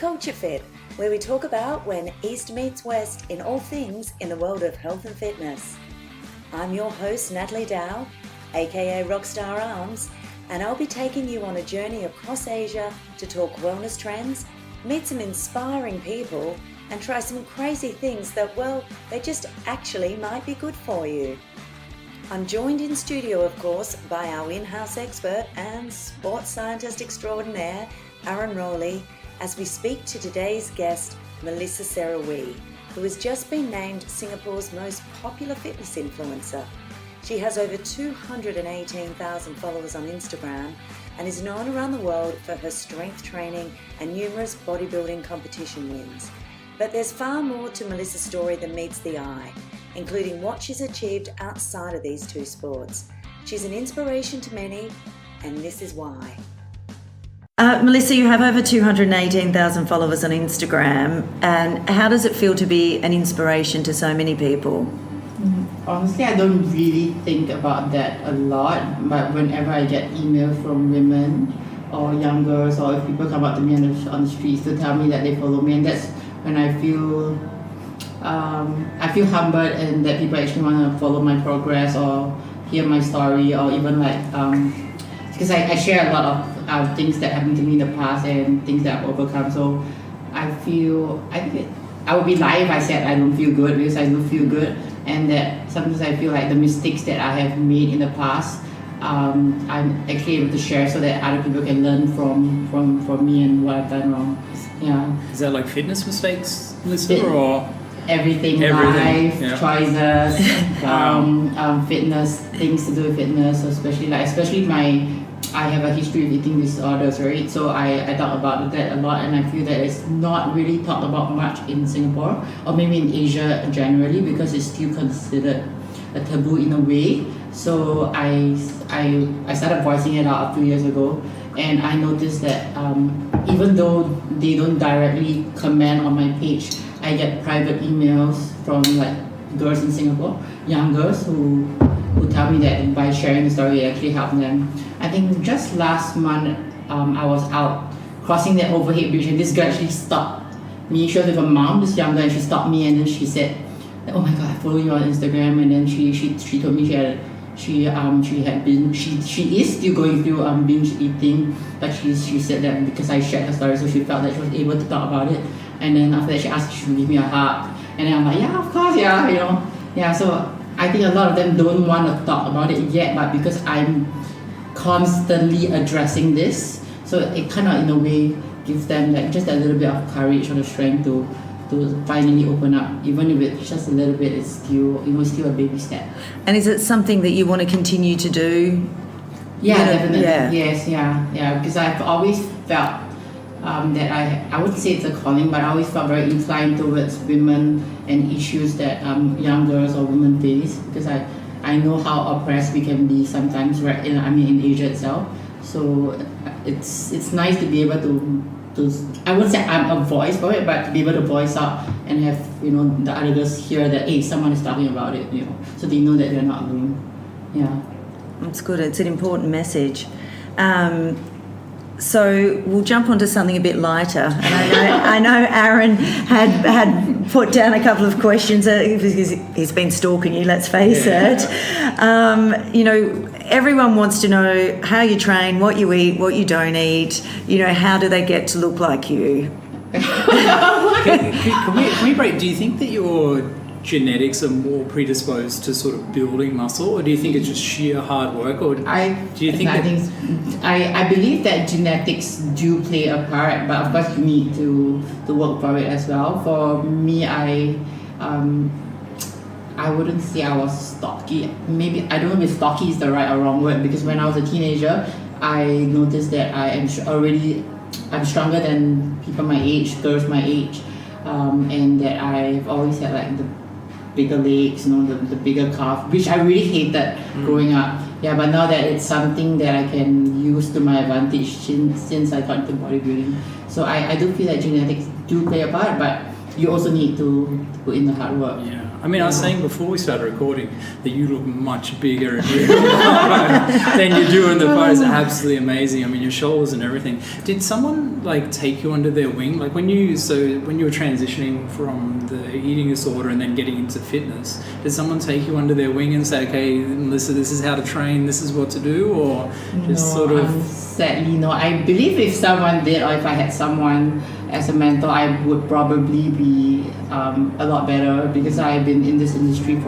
KultureFit, where we talk about when East meets West in all things in the world of health and fitness. I'm your host, Natalie Dau, aka Rockstararms, and I'll be taking you on a journey across Asia to talk wellness trends, meet some inspiring people, and try some crazy things that, well, they just actually might be good for you. I'm joined in studio, of course, by our in-house expert and sports scientist extraordinaire, Aaron Rolley, as we speak to today's guest, Melissa Sarawi, who has just been named Singapore's most popular fitness influencer. She has over 218,000 followers on Instagram and is known around the world for her strength training and numerous bodybuilding competition wins. But there's far more to Melissa's story than meets the eye, including what she's achieved outside of these two sports. She's an inspiration to many, and this is why. Melissa, you have over 218,000 followers on Instagram, and how does it feel to be an inspiration to so many people? Honestly, I don't really think about that a lot, but whenever I get emails from women or young girls, or if people come up to me on the streets to tell me that they follow me, and that's when I feel humbled and that people actually want to follow my progress or hear my story, or even because I share a lot of things that happened to me in the past and things that I've overcome. So I think I would be lying if I said I don't feel good, because I do feel good, and that sometimes I feel like the mistakes that I have made in the past, I'm actually able to share so that other people can learn from me and what I've done wrong. Yeah. Is that like fitness mistakes, Melissa, or everything, life, yeah. choices, fitness, things to do with fitness, especially I have a history of eating disorders, right? So I talk about that a lot, and I feel that it's not really talked about much in Singapore, or maybe in Asia generally, because it's still considered a taboo in a way. So I started voicing it out a few years ago, and I noticed that even though they don't directly comment on my page, I get private emails from like girls in Singapore, young girls who tell me that by sharing the story it actually helped them. I think just last month I was out crossing that overhead bridge, and this girl actually stopped me. She was with her mom, this young girl, and she stopped me, and then she said, "Oh my God, I follow you on Instagram." And then she told me she is still going through binge eating, but she said that because I shared her story, so she felt that she was able to talk about it. And then after that, she asked if she would give me a hug, and then I'm like, yeah, of course, yeah, yeah. So I think a lot of them don't want to talk about it yet, but because I'm constantly addressing this, so it kind of in a way gives them like just a little bit of courage or the strength to finally open up, even if it's just a little bit. It's still a baby step. And is it something that you want to continue to do? Yeah, definitely. Yeah. Yes, yeah. Because I've always felt that I wouldn't say it's a calling, but I always felt very inclined towards women and issues that young girls or women face, because I know how oppressed we can be sometimes, right? In Asia itself. So it's nice to be able to I wouldn't say I'm a voice for it, but to be able to voice out and have the other girls hear that, hey, someone is talking about it, so they know that they're not alone. Yeah, that's good. It's an important message. So we'll jump onto something a bit lighter, and I know Aaron had put down a couple of questions because he's been stalking you. Let's face it. Everyone wants to know how you train, what you eat, what you don't eat. How do they get to look like you? Can we break? Do you think that your genetics are more predisposed to sort of building muscle, or do you think it's just sheer hard work, or I believe that genetics do play a part, but of course you need to work for it as well. For me, I wouldn't say I was stocky. Maybe I don't know if stocky is the right or wrong word, because when I was a teenager, I noticed that I'm stronger than people my age, girls my age, and that I've always had like the bigger legs, the bigger calf, which I really hated growing up. Yeah, but now that it's something that I can use to my advantage since I got into bodybuilding. So I do feel that genetics do play a part, but you also need to put in the hard work. Yeah. I mean, I was saying before we started recording that you look much bigger and than you do in the photos. Absolutely amazing. I mean, your shoulders and everything. Did someone like take you under their wing? Like when you were transitioning from the eating disorder and then getting into fitness, did someone take you under their wing and say, okay, Melissa, this is how to train, this is what to do, or just sadly no. I believe if someone did, or if I had someone as a mentor, I would probably be a lot better, because I've been in this industry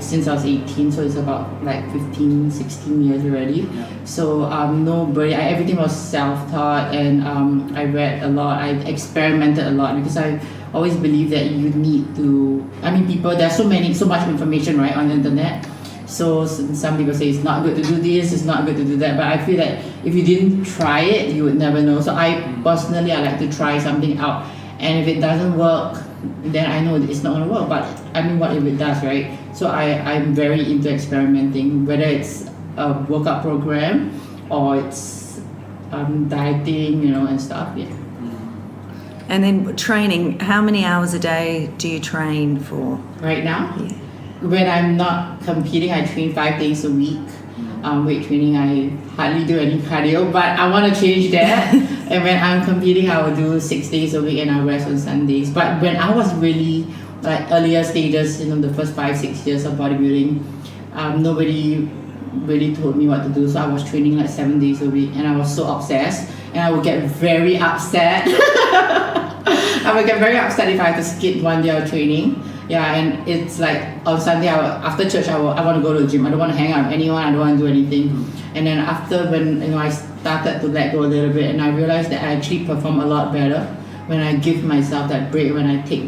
since I was 18, so it's about like 15, 16 years already. Yeah. So everything was self-taught, and I read a lot, I experimented a lot, because I always believe that you need to, there's so much information right on the internet. So some people say it's not good to do this, it's not good to do that, but I feel that if you didn't try it, you would never know. So I like to try something out, and if it doesn't work, then I know it's not going to work. But what if it does, right? So I'm very into experimenting, whether it's a workout program or it's dieting, and stuff. Yeah. And then training, how many hours a day do you train for? Right now? Yeah. When I'm not competing, I train 5 days a week. Weight training, I hardly do any cardio, but I want to change that. And when I'm competing, I will do 6 days a week, and I rest on Sundays. But when I was really earlier stages, the first 5-6 years of bodybuilding, nobody really told me what to do. So I was training 7 days a week, and I was so obsessed, and I would get very upset. I would get very upset if I had to skip one day of training. Yeah, and it's on Sunday, after church, I want to go to the gym. I don't want to hang out with anyone. I don't want to do anything. And then after, when I started to let go a little bit, and I realized that I actually perform a lot better when I give myself that break, when I take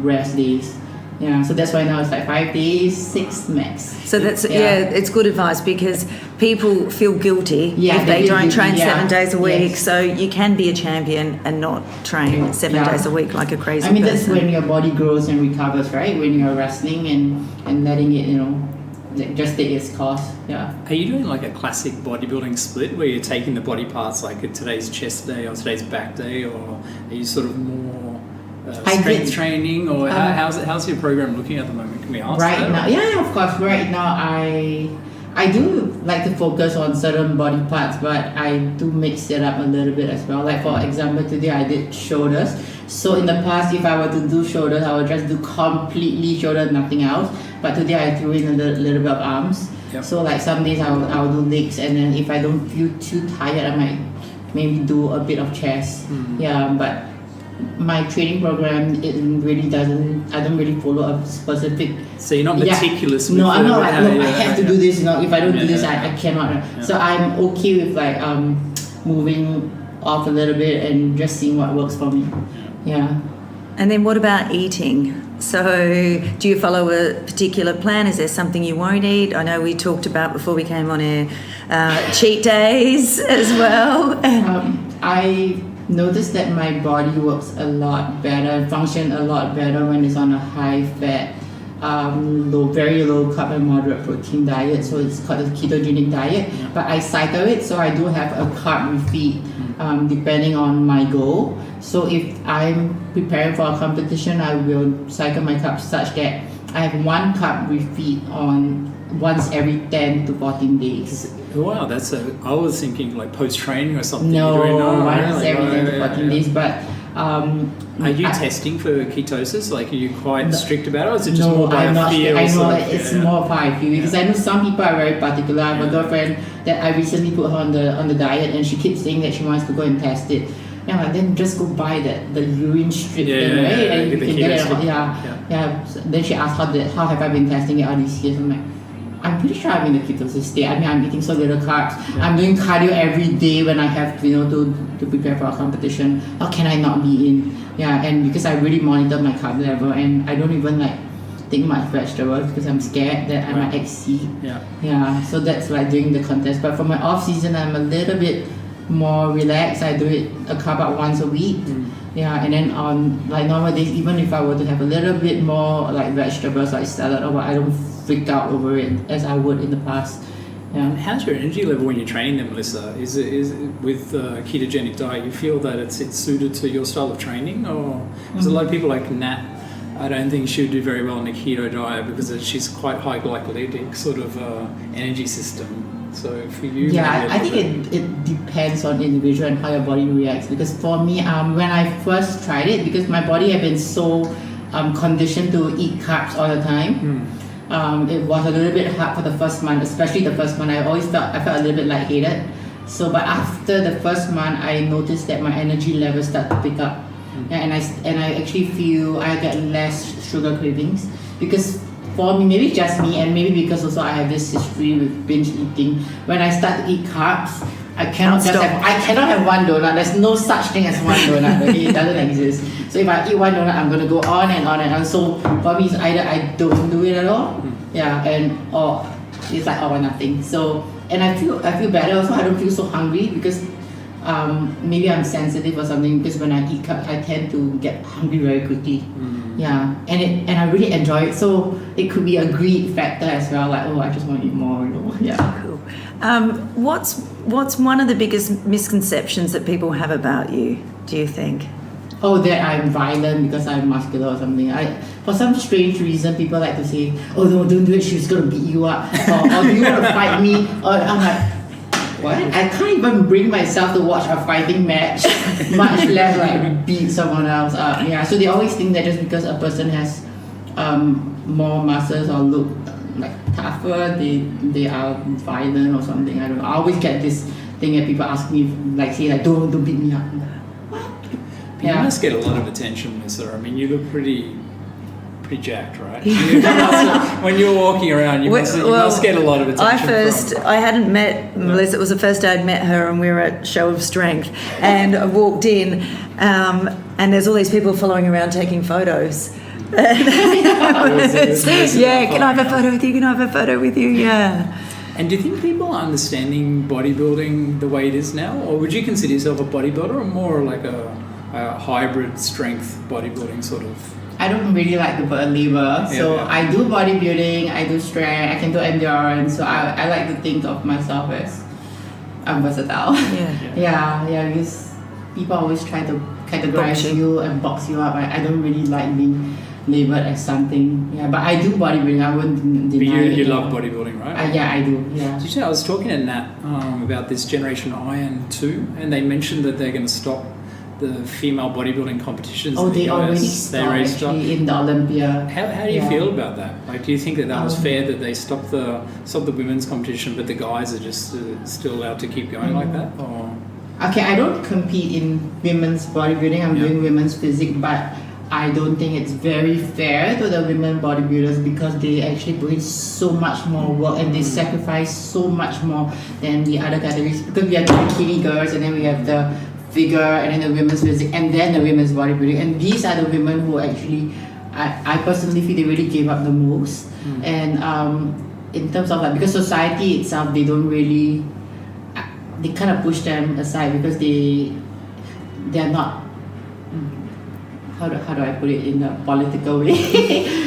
rest days. Yeah, so that's why now it's 5 days, 6 max. So that's it's good advice, because people feel guilty if they don't train 7 days a week. Yes. So you can be a champion and not train 7 days a week like a crazy person. That's when your body grows and recovers, right? When you're resting and letting it, just take its course. Yeah. Are you doing a classic bodybuilding split where you're taking the body parts today's chest day or today's back day, or are you sort of more strength training, or how's your program looking at the moment? Can we ask right that? Now? Yeah, of course. Right now, I do like to focus on certain body parts, but I do mix it up a little bit as well. For example, today I did shoulders. So in the past, if I were to do shoulders, I would just do completely shoulder, nothing else. But today I threw in a little bit of arms. Yep. So some days I'll do legs, and then if I don't feel too tired, I might maybe do a bit of chest. Yeah, but my training program, it really doesn't, I don't really follow a specific. So you're not meticulous with I'm not I have to do this, if I don't do this, I cannot. Yeah. So I'm okay with moving off a little bit and just seeing what works for me. Yeah. And then what about eating? So do you follow a particular plan? Is there something you won't eat? I know we talked about before we came on air, cheat days as well. I noticed that my body works a lot better, function a lot better when it's on a high fat, very low carb and moderate protein diet. So it's called a ketogenic diet. But I cycle it, so I do have a carb refeed depending on my goal. So if I'm preparing for a competition, I will cycle my carbs such that I have 1 carb refeed on once every 10 to 14 days. Wow, I was thinking post-training or something. No, once every 10 to 14 days. But are you testing for ketosis? Are you quite strict about it, or is it just more by feel? I know it's more by feel, because I know some people are very particular. I have a girlfriend that I recently put her on the diet, and she keeps saying that she wants to go and test it. Yeah, then just go buy the urine strip thing, right? And you can get it. Yeah. So then she asked, how have I been testing it all these years? I'm like, I'm pretty sure I'm in the ketosis state. I'm eating so little carbs. Yeah. I'm doing cardio every day when I have to prepare for a competition. How can I not be in? Yeah, and because I really monitor my carb level, and I don't even take much vegetables because I'm scared that I might exceed. Yeah. So that's during the contest. But for my off season, I'm a little bit more relaxed. I do it a carb out once a week. Yeah, and then on normal days, even if I were to have a little bit more vegetables, salad or what, I don't freak out over it as I would in the past. Yeah. How's your energy level when you're training them, Melissa? Is it with ketogenic diet? You feel that it's suited to your style of training, or there's a lot of people like Nat. I don't think she would do very well on a keto diet because she's quite high glycolytic sort of energy system. So for you, yeah, I think it depends on the individual and how your body reacts. Because for me, when I first tried it, because my body had been so conditioned to eat carbs all the time. It was a little bit hard for the first month, especially the first month. I felt a little bit lightheaded. So, but after the first month, I noticed that my energy levels start to pick up, and I actually feel I get less sugar cravings. Because for me, maybe just me, and maybe because also I have this history with binge eating. When I start to eat carbs, I cannot have one donut. There's no such thing as one donut. Okay? It doesn't exist. So if I eat one donut, I'm gonna go on and on and on. So for me, it's either I don't do it at all, or it's like all or nothing. So and I feel better. Also, I don't feel so hungry because maybe I'm sensitive or something. Because when I eat carbs, I tend to get hungry very quickly. Yeah, and I really enjoy it. So it could be a greed factor as well. Like, I just want to eat more. Yeah. Cool. What's one of the biggest misconceptions that people have about you, do you think? Oh, that I'm violent because I'm muscular or something. For some strange reason, people like to say, "Oh no, don't do it. She's gonna beat you up," or "Do you want to fight me?" Or I'm like, what? I can't even bring myself to watch a fighting match, much less like beat someone else up. Yeah. So they always think that just because a person has more muscles or look like tougher, they are violent or something. I don't know. I always get this thing that people ask me, like say like, don't beat me up. You must get a lot of attention, Melissa. I mean, you look pretty jacked, right? When you're walking around, you must get a lot of attention. I hadn't met Melissa. It was the first day I'd met her, and we were at Show of Strength. And I walked in, and there's all these people following around taking photos. Can I have a photo with you? Can I have a photo with you? Yeah. And do you think people are understanding bodybuilding the way it is now, or would you consider yourself a bodybuilder, or more like a hybrid strength bodybuilding sort of? I don't really like the word label. So I do bodybuilding, I do strength, I can do endurance. So I like to think of myself as I'm versatile. Yeah, because people always try to categorize you and box you up. I don't really like being labeled as something. Yeah, but I do bodybuilding. I wouldn't deny it. But you love bodybuilding, right? Yeah, I do. Yeah. Did you know, I was talking to Nat about this Generation Iron 2, and they mentioned that they're going to stop the female bodybuilding competitions. Oh, they already stopped actually in the Olympia. How do you feel about that? Like, do you think that was fair that they stopped the women's competition, but the guys are just still allowed to keep going like that? Or? Okay, I don't compete in women's bodybuilding. I'm doing women's physique, but I don't think it's very fair to the women bodybuilders because they actually put in so much more work and they sacrifice so much more than the other categories, because we have the bikini girls and then we have the figure and then the women's physique and then the women's bodybuilding, and these are the women who actually I personally feel they really gave up the most. And in terms of like, because society itself, they don't really, they kind of push them aside because they're not, how do I put it in a political way?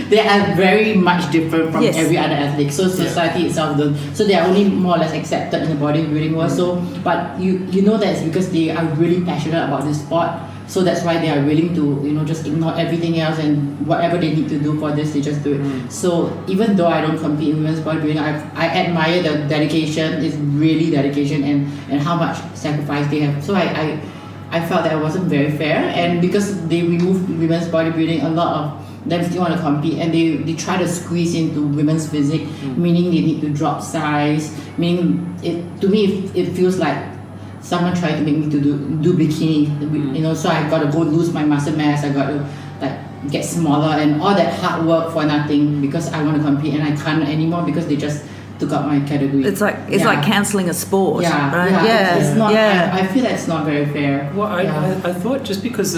They are very much different from every other athlete. So society itself don't. So they are only more or less accepted in the bodybuilding world. So, but you know that it's because they are really passionate about this sport. So that's why they are willing to just ignore everything else, and whatever they need to do for this, they just do it. So even though I don't compete in women's bodybuilding, I admire the dedication. It's really dedication and how much sacrifice they have. So I felt that it wasn't very fair, and because they removed women's bodybuilding, a lot of them still want to compete, and they try to squeeze into women's physique, meaning they need to drop size. Meaning, to me it feels like someone tried to make me to do bikini, so I got to go lose my muscle mass. I got to like get smaller and all that hard work for nothing because I want to compete and I can't anymore because they just took up my category. It's like cancelling a sport. It's not. I feel that's not very fair. Well, I thought just because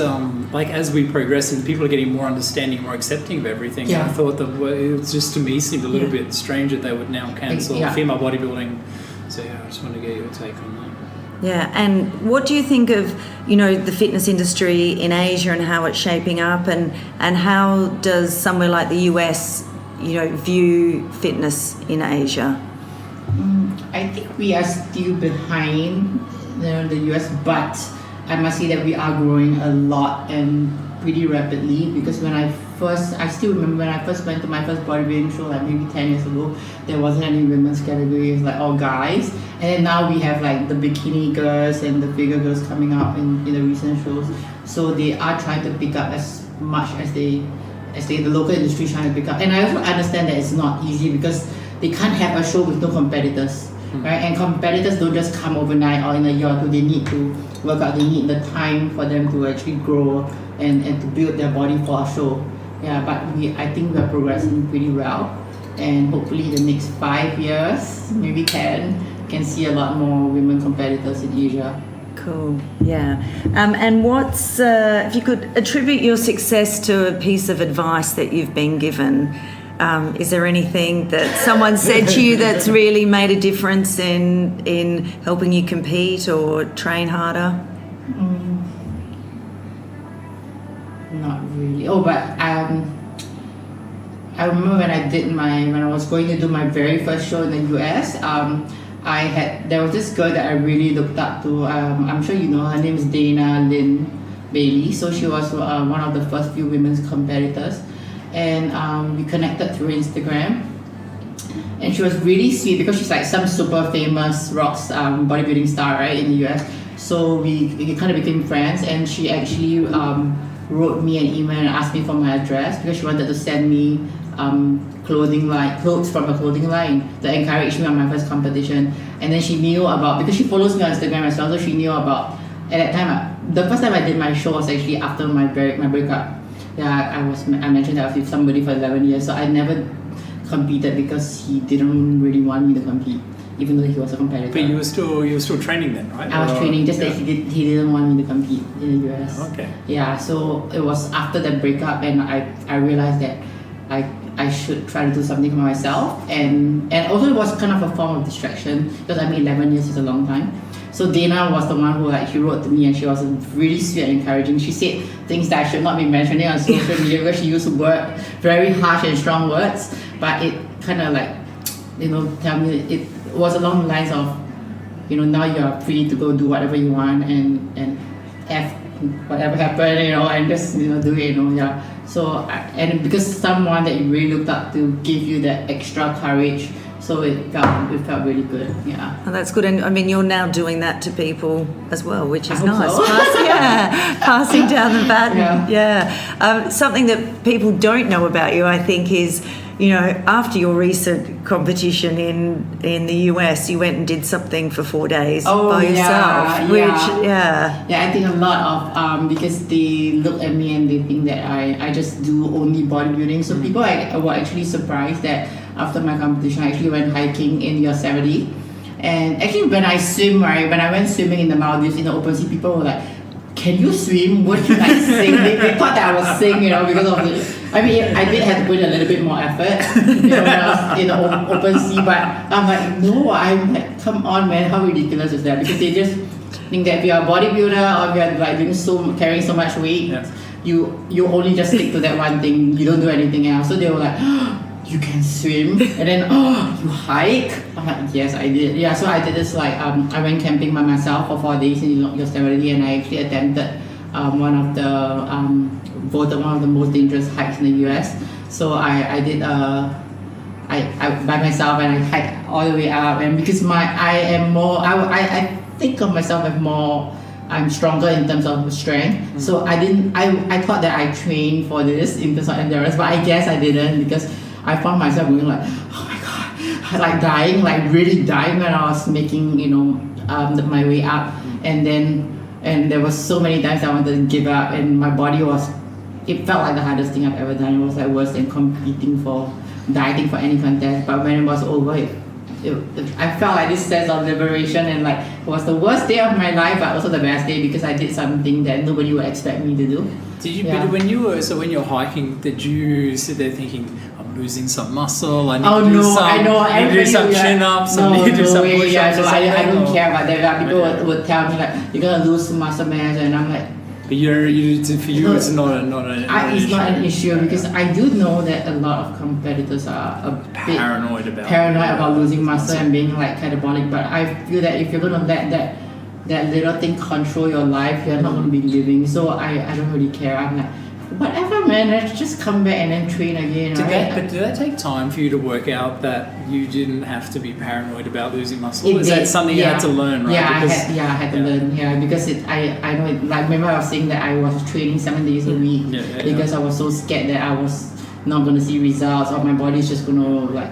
like as we progress and people are getting more understanding, more accepting of everything, I thought that it was just, to me, seemed a little bit strange that they would now cancel female bodybuilding. So I just want to get your take on that. Yeah, and what do you think of the fitness industry in Asia and how it's shaping up, and how does somewhere like the US view fitness in Asia? I think we are still behind the US, but I must say that we are growing a lot and pretty rapidly, because I still remember when I first went to my first bodybuilding show, like maybe 10 years ago, there wasn't any women's category, it was like all guys. And then now we have like the bikini girls and the figure girls coming up in the recent shows. So they are trying to pick up as much as the local industry is trying to pick up. And I also understand that it's not easy because they can't have a show with no competitors. Right? And competitors don't just come overnight or in a year or two. They need to work out, they need the time for them to actually grow and to build their body for a show. Yeah, but I think we're progressing pretty well, and hopefully the next 5 years, maybe 10, can see a lot more women competitors in Asia. Cool, yeah. And what's, if you could attribute your success to a piece of advice that you've been given, is there anything that someone said to you that's really made a difference in helping you compete or train harder? Not really. Oh, but I remember when I was going to do my very first show in the US. There was this girl that I really looked up to. I'm sure you know her name is Dana Lynn Bailey. So she was one of the first few women's competitors, and we connected through Instagram. And she was really sweet because she's like some super famous bodybuilding star, right, in the US. So we kind of became friends, and she actually wrote me an email and asked me for my address because she wanted to send me clothes from a clothing line to encourage me on my first competition. And then she knew about, because she follows me on Instagram as well, so she knew about, at that time, the first time I did my show was actually after my breakup. Yeah, I mentioned that I was with somebody for 11 years, so I never competed because he didn't really want me to compete, even though he was a competitor. But you were still training then, right? I was training, just that he didn't want me to compete in the US. Okay. Yeah, so it was after that breakup, and I realized that I should try to do something for myself, and also it was kind of a form of distraction because 11 years is a long time. So Dana was the one who she wrote to me, and she was really sweet and encouraging. She said things that I should not be mentioning on social media because she used to word very harsh and strong words, but it kind of tell me it was along the lines of, now you are free to go do whatever you want and F whatever happened, and just do it, yeah. So and because someone that you really looked up to give you that extra courage, so it felt really good, yeah. Oh, that's good, and you're now doing that to people as well, which is nice. So. Passing down the baton. Yeah. Something that people don't know about you, I think, is after your recent competition in the US, you went and did something for 4 days by yourself. I think a lot of because they look at me and they think that I just do only bodybuilding. So people were actually surprised that after my competition, I actually went hiking in Yosemite. And actually, when I went swimming in the Maldives in the open sea, people were like, "Can you swim? Would you sing?" They thought that I was sing, because of the. I did have to put in a little bit more effort, when I was in the open sea. But I'm like, no, come on, man, how ridiculous is that? Because they just think that if you're a bodybuilder or if you're carrying so much weight, you only just stick to that one thing. You don't do anything else. So they were like, you can swim, and then you hike. I'm like, yes, I did. Yeah, so I did this I went camping by myself for 4 days in Yosemite, and I actually attempted voted one of the most dangerous hikes in the US. So I did I by myself, and I hiked all the way up, and because I think of myself as more. I'm stronger in terms of strength, so I thought that I trained for this in terms of endurance, but I guess I didn't, because I found myself going like, oh my god, dying, really dying when I was making my way up, and there was so many times I wanted to give up, and my body it felt like the hardest thing I've ever done. It was worse than dieting for any contest. But when it was over, I felt like this sense of liberation, and it was the worst day of my life, but also the best day because I did something that nobody would expect me to do. Did you? Yeah. But when you're hiking, did you sit there thinking, I'm losing some muscle? I need to do some chin-ups. I need to do some push-ups. I don't care about that. People would tell me you're gonna lose muscle mass, and I'm like, But for you, it's not an It's issue. not an issue because I do know that a lot of competitors are a bit paranoid about losing muscle and being like catabolic. But I feel that if you're gonna let that little thing control your life, you're not gonna be living. So I don't really care. I'm like, whatever, man. Let's just come back and then train again. Did that take time for you to work out that you didn't have to be paranoid about losing muscle? Is that something you had to learn, right? Yeah, I had to learn. Yeah, because I know it. Like, remember I was saying that I was training 7 days a week because I was so scared that I was not going to see results or my body's just going to like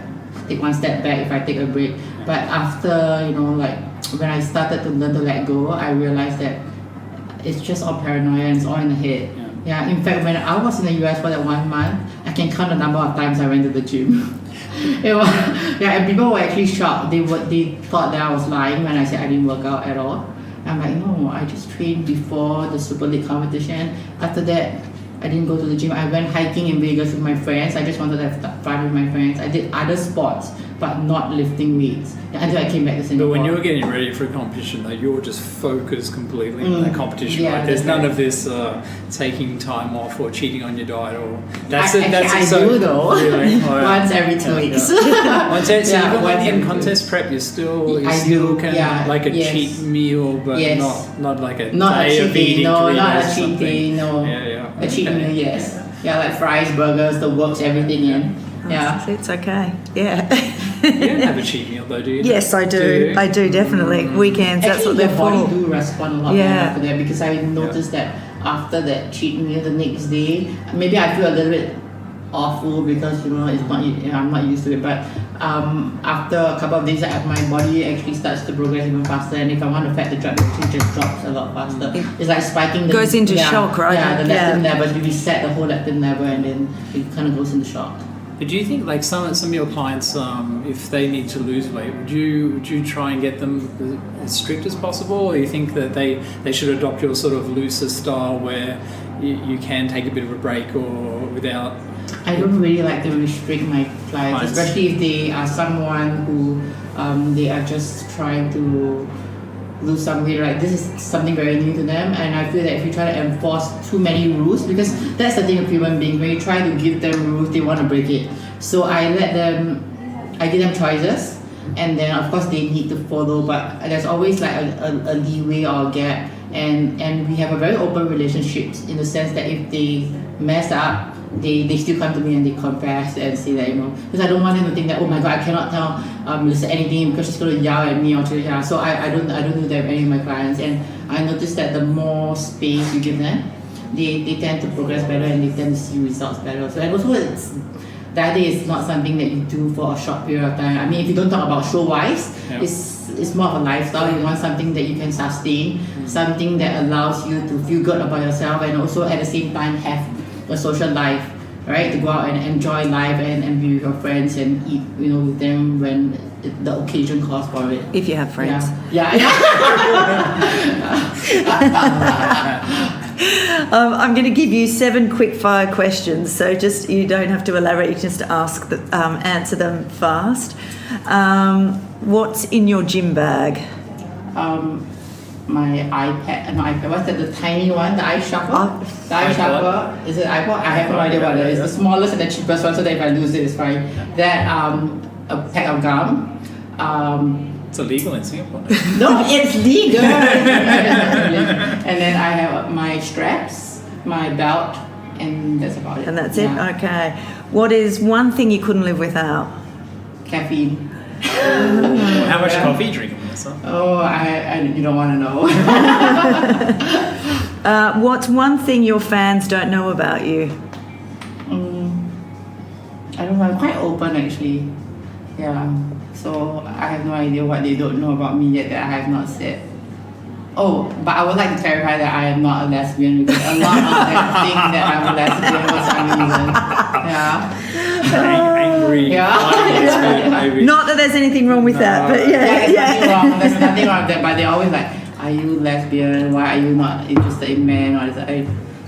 take one step back if I take a break. But after, like when I started to learn to let go, I realized that it's just all paranoia and it's all in the head. Yeah, in fact, when I was in the US for that 1 month, I can count the number of times I went to the gym. And people were actually shocked. They thought that I was lying when I said I didn't work out at all. I'm like, no, I just trained before the Super League competition. After that, I didn't go to the gym. I went hiking in Vegas with my friends. I just wanted to have fun with my friends. I did other sports, but not lifting weights until I came back to Singapore. But when you were getting ready for a competition, like, you were just focused completely on that competition. Yeah, right? There's none of this taking time off or cheating on your diet or I do though. Really? Once every 2 weeks. Even when in contest prep, you still can like a cheat meal, but not like a day of eating. No, Doritos not or a cheat something. day. No, a cheat meal. Yes, like fries, burgers, the works, everything in. Yeah, it's okay. Yeah. You don't have a cheat meal though, do you? Yes, I do. I do, definitely. Weekends, that's what your they're body for. do respond a lot better after that because I noticed that after that cheat meal the next day, maybe I feel a little bit awful because it's not. I'm not used to it, but after a couple of days, my body actually starts to progress even faster, and if I want the fat to drop, it actually just drops a lot faster. It's like spiking. Goes into shock, right? Yeah, the leptin level. You reset the whole leptin level, and then it kind of goes into shock. But do you think, like, some of your clients, if they need to lose weight, would you try and get them as strict as possible, or you think that they should adopt your sort of looser style where you can take a bit of a break or without? I don't really like to restrict my clients, especially if they are someone who they are just trying to lose some weight. Right, this is something very new to them, and I feel that if you try to enforce too many rules, because that's the thing with human beings, when you try to give them rules, they want to break it. So I give them choices, and then of course they need to follow, but there's always like a leeway or a gap, and we have a very open relationship in the sense that if they mess up, they still come to me and they confess and say that, because I don't want them to think that, oh my god, I cannot tell Melissa anything because she's going to yell at me or so I don't do that with any of my clients, and I noticed that the more space you give them, they tend to progress better and they tend to see results better. So, and also diet is not something that you do for a short period of time. I mean, if you don't talk about show-wise, it's more of a lifestyle. You want something that you can sustain, something that allows you to feel good about yourself, and also at the same time have a social life, right? To go out and enjoy life and be with your friends and eat, with them when the occasion calls for it. If you have friends. Yeah. I'm going to give you 7 quick-fire questions, so just you don't have to elaborate. You just answer them fast. What's in your gym bag? My iPad. What's that? The tiny one, the iShuffle. The iShuffle. Is it iPod? I have no idea what it is. The smallest and the cheapest one, so that if I lose it, it's fine. That a pack of gum. It's illegal in Singapore. No, it's legal. And then I have my straps, my belt, and that's about it. And that's it? Okay. What is one thing you couldn't live without? Caffeine. How much coffee are you drinking, Melissa? Oh, you don't want to know. What's one thing your fans don't know about you? I don't know. I'm quite open actually. Yeah. So I have no idea what they don't know about me yet that I have not said. Oh, but I would like to clarify that I am not a lesbian, because a lot of them think that I'm a lesbian for some reason. Yeah. Angry. Yeah. Not that there's anything wrong with that, but There's nothing wrong with that, but they're always like, are you lesbian? Why are you not interested in men?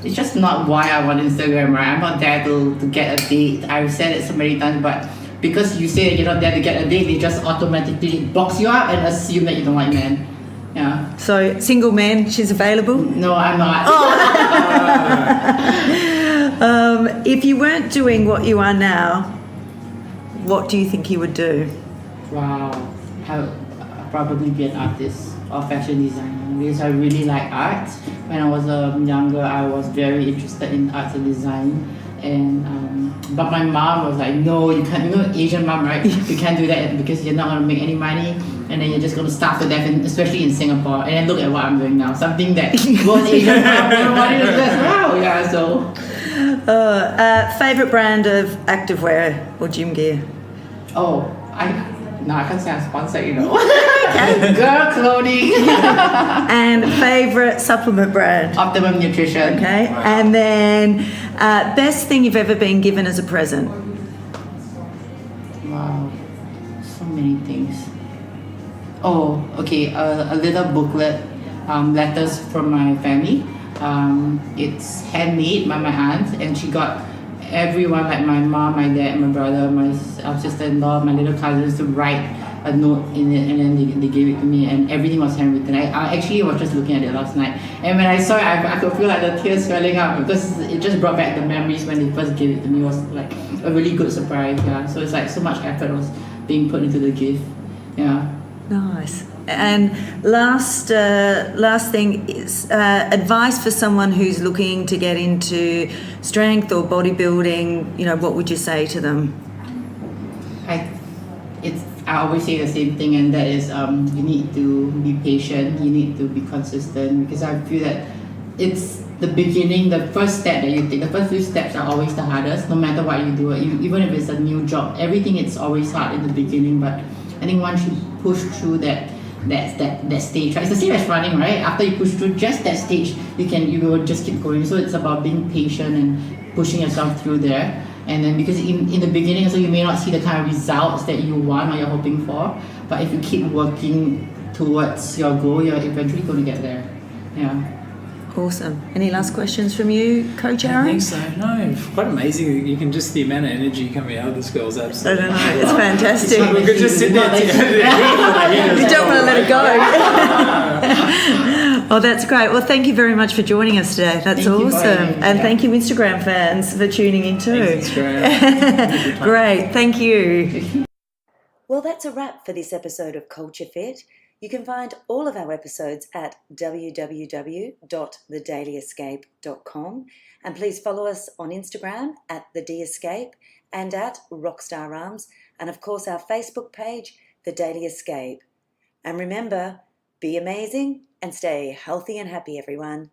It's just not why I want Instagram, right? I'm not there to get a date. I've said it so many times, but because you say that you're not there to get a date, they just automatically box you up and assume that you don't like men. Yeah. So single man, she's available. No, I'm not. If you weren't doing what you are now, what do you think you would do? Wow. I'll probably be an artist or fashion designer because I really like art. When I was younger, I was very interested in arts and design. And but my mom was like, no, you can't. You know, Asian mom, right? You can't do that because you're not gonna make any money, and then you're just gonna starve to death, especially in Singapore. And then look at what I'm doing now, something that most Asian mom wouldn't want to do as well. Yeah, so. Favorite brand of activewear or gym gear? Oh, I can't say I'm sponsored, you know. Girl clothing. And favorite supplement brand? Optimum Nutrition. Okay. And then best thing you've ever been given as a present? Wow, so many things. Oh, okay. A little booklet, letters from my family. It's handmade by my aunt, and she got everyone, like my mom, my dad, my brother, my sister-in-law, my little cousins, to write a note in it, and then they gave it to me, and everything was handwritten. I actually was just looking at it last night, and when I saw it, I could feel like the tears swelling up because it just brought back the memories when they first gave it to me. It was like a really good surprise. Yeah, so it's like so much effort was being put into the gift. Yeah. Nice. And last thing is advice for someone who's looking to get into strength or bodybuilding. You know, what would you say to them? I always say the same thing, and that is you need to be patient, you need to be consistent, because I feel that it's the beginning, the first step that you take, the first few steps are always the hardest, no matter what you do. Even if it's a new job, everything, it's always hard in the beginning, but I think once you push through that stage, right? It's the same as running, right? After you push through just that stage, you will just keep going. So it's about being patient and pushing yourself through there. And then because in the beginning, so you may not see the kind of results that you want or you're hoping for, but if you keep working towards your goal, you're eventually going to get there. Yeah. Awesome. Any last questions from you, Coach Aaron? I think so. No, quite amazing. You can just, the amount of energy coming out of this girl's absolutely. I don't know. It's fantastic. We could just sit there together. You don't want to let it go. Oh, that's great. Well, thank you very much for joining us today. That's awesome. And thank you, Instagram fans, for tuning in too. Thanks, Instagram. Great. Thank you. Well, that's a wrap for this episode of KultureFit. You can find all of our episodes at www.thedailyescape.com, and please follow us on Instagram at TheDescape and at Rockstararms, and of course our Facebook page, The Daily Escape. And remember, be amazing and stay healthy and happy, everyone.